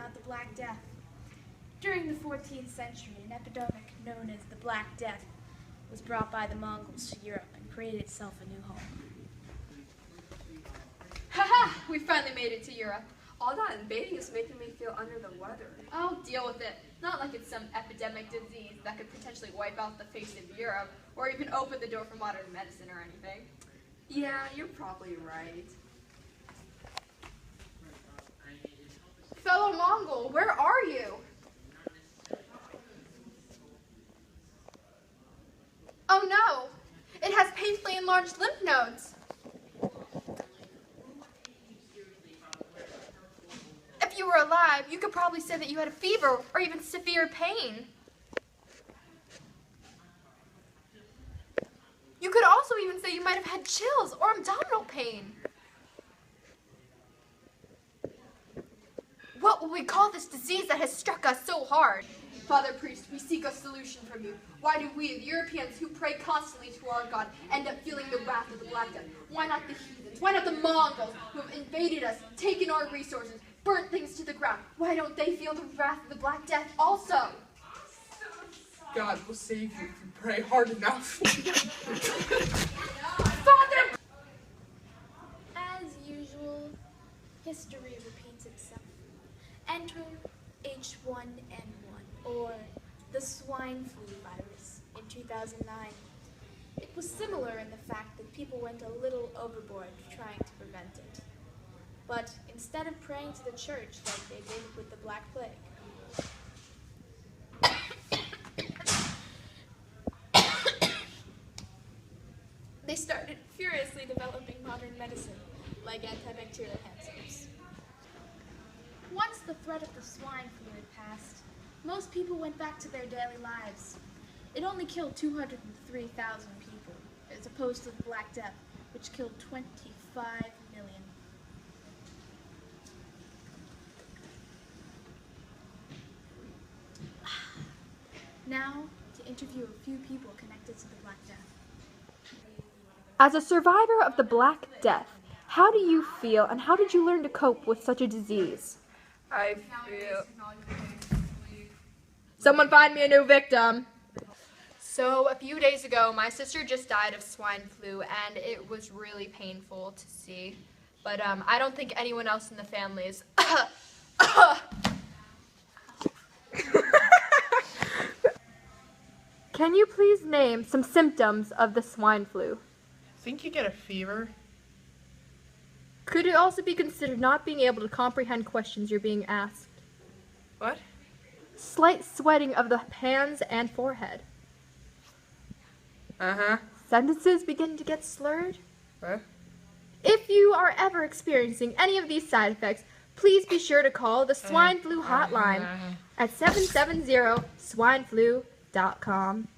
about the Black Death. During the 14th century, an epidemic known as the Black Death was brought by the Mongols to Europe and created itself a new home. Haha! We finally made it to Europe. All that invading is making me feel under the weather. I'll deal with it. Not like it's some epidemic disease that could potentially wipe out the face of Europe, or even open the door for modern medicine or anything. Yeah, you're probably right. Fellow Mongol, where are you? Oh no! It has painfully enlarged lymph nodes. If you were alive, you could probably say that you had a fever or even severe pain. You could also even say you might have had chills or abdominal pain. What will we call this disease that has struck us so hard? Father Priest, we seek a solution from you. Why do we, the Europeans who pray constantly to our God, end up feeling the wrath of the Black Death? Why not the heathens? Why not the Mongols who have invaded us, taken our resources, burnt things to the ground? Why don't they feel the wrath of the Black Death also? God will save you if you pray hard enough. Father! As usual, history repeats itself. Enter H1N1, or the swine flu virus, in 2009. It was similar in the fact that people went a little overboard trying to prevent it. But instead of praying to the church like they did with the Black Plague, they started furiously developing modern medicine, like antibacterial hand soaps. Once the threat of the swine flu had passed, most people went back to their daily lives. It only killed 203,000 people, as opposed to the Black Death, which killed 25 million. Now, to interview a few people connected to the Black Death. As a survivor of the Black Death, how do you feel and how did you learn to cope with such a disease? I feel... Someone find me a new victim. So a few days ago, my sister just died of swine flu, and it was really painful to see. But I don't think anyone else in the family is... Can you please name some symptoms of the swine flu? Think you get a fever? Could it also be considered not being able to comprehend questions you're being asked? What? Slight sweating of the hands and forehead. Uh-huh. Sentences begin to get slurred. What? If you are ever experiencing any of these side effects, please be sure to call the swine flu hotline at 770swineflu.com.